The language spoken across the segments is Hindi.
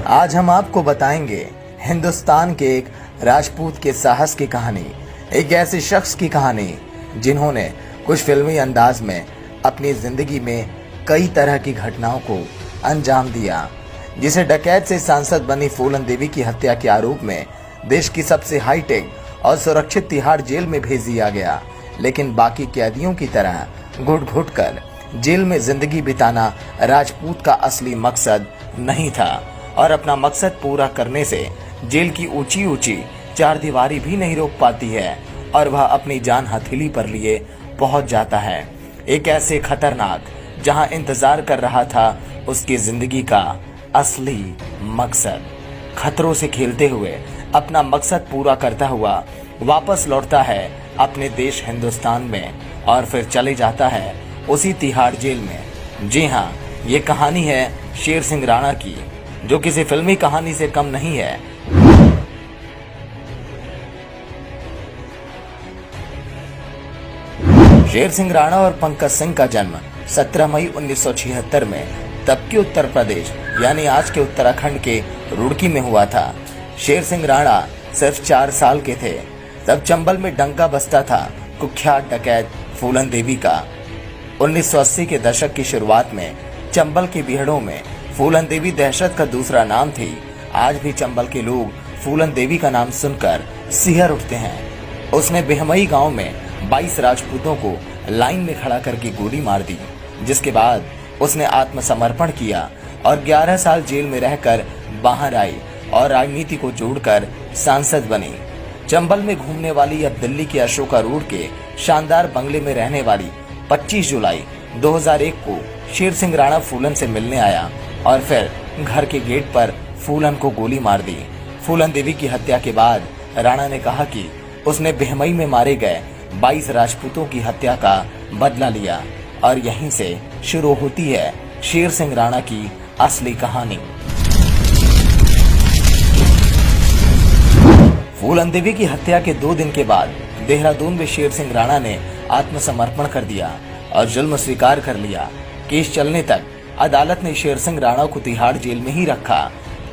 आज हम आपको बताएंगे हिंदुस्तान के एक राजपूत के साहस की कहानी, एक ऐसे शख्स की कहानी जिन्होंने कुछ फिल्मी अंदाज में अपनी जिंदगी में कई तरह की घटनाओं को अंजाम दिया। जिसे डकैत से सांसद बनी फूलन देवी की हत्या के आरोप में देश की सबसे हाईटेक और सुरक्षित तिहाड़ जेल में भेज दिया गया, लेकिन बाकी कैदियों की तरह घुट घुट कर जेल में जिंदगी बिताना राजपूत का असली मकसद नहीं था और अपना मकसद पूरा करने से जेल की ऊंची ऊंची चारदीवारी भी नहीं रोक पाती है और वह अपनी जान हथेली पर लिए पहुंच जाता है एक ऐसे खतरनाक जहां इंतजार कर रहा था उसकी जिंदगी का असली मकसद। खतरों से खेलते हुए अपना मकसद पूरा करता हुआ वापस लौटता है अपने देश हिंदुस्तान में और फिर चले जाता है उसी तिहाड़ जेल में। जी हाँ, ये कहानी है शेर सिंह राणा की, जो किसी फिल्मी कहानी से कम नहीं है। शेर सिंह राणा और पंकज सिंह का जन्म 17 मई 1976 में तब के उत्तर प्रदेश यानी आज के उत्तराखंड के रुड़की में हुआ था। शेर सिंह राणा सिर्फ 4 साल के थे तब चंबल में डंका बजता था कुख्यात डकैत फूलन देवी का। 1980 के दशक की शुरुआत में चंबल के बिहड़ों में फूलन देवी दहशत का दूसरा नाम थी। आज भी चंबल के लोग फूलन देवी का नाम सुनकर सिहर उठते हैं। उसने बेहमई गांव में 22 राजपूतों को लाइन में खड़ा करके गोली मार दी, जिसके बाद उसने आत्मसमर्पण किया और 11 साल जेल में रहकर बाहर आई और राजनीति को जोड़कर सांसद बनी। चंबल में घूमने वाली अब दिल्ली के अशोका रोड के शानदार बंगले में रहने वाली 25 जुलाई 2001 को शेर सिंह राणा फूलन से मिलने आया और फिर घर के गेट पर फूलन को गोली मार दी। फूलन देवी की हत्या के बाद राणा ने कहा कि उसने बेहमई में मारे गए 22 राजपूतों की हत्या का बदला लिया और यहीं से शुरू होती है शेर सिंह राणा की असली कहानी। फूलन देवी की हत्या के 2 दिन के बाद देहरादून में शेर सिंह राणा ने आत्मसमर्पण कर दिया और जुल्म स्वीकार कर लिया। केस चलने तक अदालत ने शेर सिंह राणा को तिहाड़ जेल में ही रखा।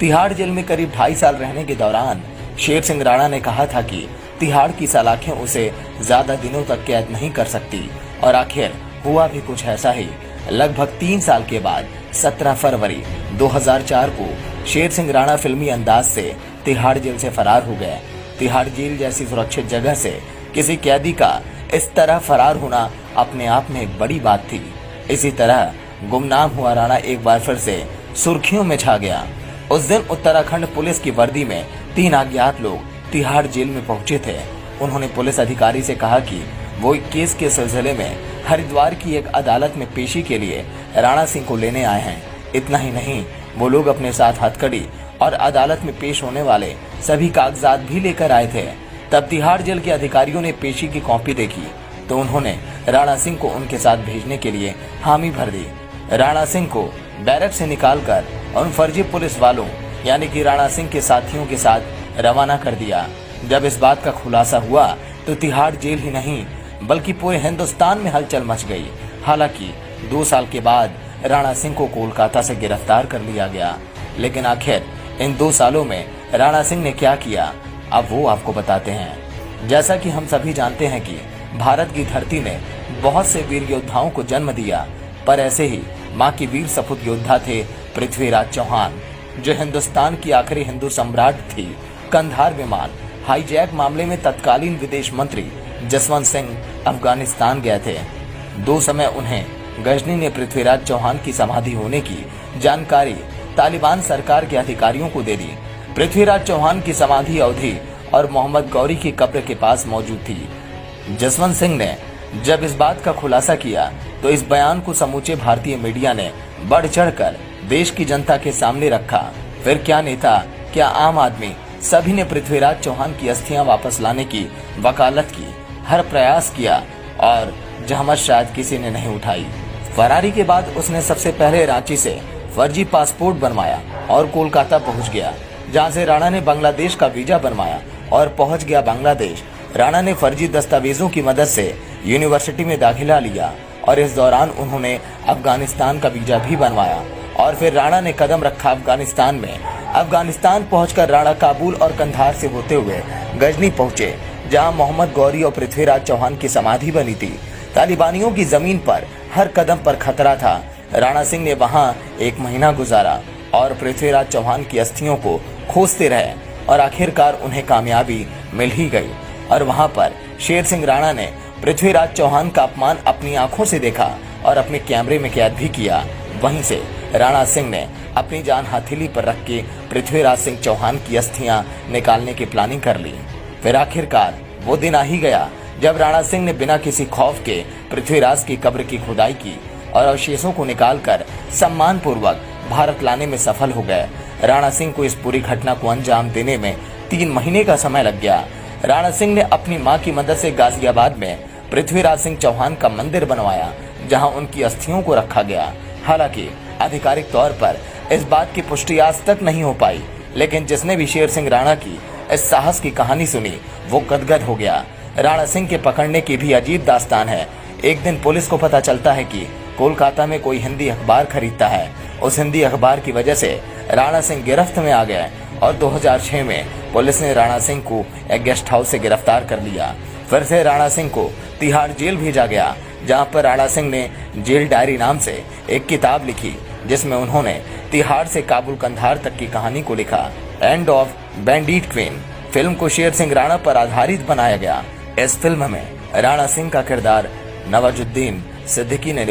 तिहाड़ जेल में करीब 2.5 साल रहने के दौरान शेर सिंह राणा ने कहा था कि तिहाड़ की सलाखें उसे ज्यादा दिनों तक कैद नहीं कर सकती और आखिर हुआ भी कुछ ऐसा ही। लगभग 3 साल के बाद 17 फरवरी 2004 को शेर सिंह राणा फिल्मी अंदाज से तिहाड़ जेल से फरार हो गए। तिहाड़ जेल जैसी सुरक्षित जगह से किसी कैदी का इस तरह फरार होना अपने आप में एक बड़ी बात थी। इसी तरह गुमनाम हुआ राणा एक बार फिर से सुर्खियों में छा गया। उस दिन उत्तराखंड पुलिस की वर्दी में 3 अज्ञात लोग तिहाड़ जेल में पहुंचे थे। उन्होंने पुलिस अधिकारी से कहा कि वो एक केस के सिलसिले में हरिद्वार की एक अदालत में पेशी के लिए राणा सिंह को लेने आए हैं। इतना ही नहीं, वो लोग अपने साथ हथकड़ी और अदालत में पेश होने वाले सभी कागजात भी लेकर आए थे। तब तिहाड़ जेल के अधिकारियों ने पेशी की कॉपी देखी तो उन्होंने राणा सिंह को उनके साथ भेजने के लिए हामी भर दी। राणा सिंह को बैरक से निकालकर उन फर्जी पुलिस वालों यानी कि राणा सिंह के साथियों के साथ रवाना कर दिया। जब इस बात का खुलासा हुआ तो तिहाड़ जेल ही नहीं बल्कि पूरे हिंदुस्तान में हलचल मच गई। हालांकि 2 साल के बाद राणा सिंह को कोलकाता से गिरफ्तार कर लिया गया, लेकिन आखिर इन 2 सालों में राणा सिंह ने क्या किया, अब वो आपको बताते हैं। जैसा कि हम सभी जानते हैं कि भारत की धरती ने बहुत से वीर योद्धाओं को जन्म दिया, पर ऐसे ही मां की वीर सपूत योद्धा थे पृथ्वीराज चौहान, जो हिंदुस्तान की आखिरी हिंदू सम्राट थी। कंधार विमान हाईजैक मामले में तत्कालीन विदेश मंत्री जसवंत सिंह अफगानिस्तान गए थे। 2 समय उन्हें गजनी ने पृथ्वीराज चौहान की समाधि होने की जानकारी तालिबान सरकार के अधिकारियों को दे दी। पृथ्वीराज चौहान की समाधि अवधि और मोहम्मद गौरी की कब्र के पास मौजूद थी। जसवंत सिंह ने जब इस बात का खुलासा किया तो इस बयान को समूचे भारतीय मीडिया ने बढ़ चढ़कर देश की जनता के सामने रखा। फिर क्या नेता, क्या आम आदमी, सभी ने पृथ्वीराज चौहान की अस्थियां वापस लाने की वकालत की, हर प्रयास किया और जहमत शायद किसी ने नहीं उठाई। फरारी के बाद उसने सबसे पहले रांची से फर्जी पासपोर्ट बनवाया और कोलकाता पहुंच गया, जहां से राणा ने बांग्लादेश का वीजा बनवाया और पहुंच गया बांग्लादेश। राणा ने फर्जी दस्तावेजों की मदद से यूनिवर्सिटी में दाखिला लिया और इस दौरान उन्होंने अफगानिस्तान का वीजा भी बनवाया और फिर राणा ने कदम रखा अफगानिस्तान में। अफगानिस्तान पहुंचकर राणा काबुल और कंधार से होते हुए गजनी पहुंचे, जहां मोहम्मद गौरी और पृथ्वीराज चौहान की समाधि बनी थी। तालिबानियों की जमीन पर हर कदम पर खतरा था। राणा सिंह ने वहां 1 महीना गुजारा और पृथ्वीराज चौहान की अस्थियों को खोजते रहे और आखिरकार उन्हें कामयाबी मिल ही गई। और वहां पर शेर सिंह राणा ने पृथ्वीराज चौहान का अपमान अपनी आंखों से देखा और अपने कैमरे में कैद भी किया। वहीं से राणा सिंह ने अपनी जान हथेली पर रख के पृथ्वीराज सिंह चौहान की अस्थियां निकालने की प्लानिंग कर ली। फिर आखिरकार वो दिन आ ही गया जब राणा सिंह ने बिना किसी खौफ के पृथ्वीराज की कब्र की खुदाई की और अवशेषों को निकालकर सम्मान पूर्वक भारत लाने में सफल हो गए। राणा सिंह को इस पूरी घटना को अंजाम देने में 3 महीने का समय लग गया। राणा सिंह ने अपनी मां की मदद से गाजियाबाद में पृथ्वीराज सिंह चौहान का मंदिर बनवाया, जहां उनकी अस्थियों को रखा गया। हालांकि आधिकारिक तौर पर इस बात की पुष्टि आज तक नहीं हो पाई, लेकिन जिसने भी शेर सिंह राणा की इस साहस की कहानी सुनी वो गदगद हो गया। राणा सिंह के पकड़ने की भी अजीब दास्तान है। एक दिन पुलिस को पता चलता है कि कोलकाता में कोई हिंदी अखबार खरीदता है। उस हिंदी अखबार की वजह से राणा सिंह गिरफ्त में आ गए और 2006 में पुलिस ने राणा सिंह को एक गेस्ट हाउस से गिरफ्तार कर लिया। फिर से राणा सिंह को तिहाड़ जेल भेजा गया, जहां पर राणा सिंह ने जेल डायरी नाम से एक किताब लिखी, जिसमें उन्होंने तिहाड़ से काबुल कंधार तक की कहानी को लिखा। End of bandit queen film को शेर सिंह राणा पर आधारित बनाया गया। इस फिल्म में राणा सिंह का किरदार नवाजुद्दीन सिद्दीकी ने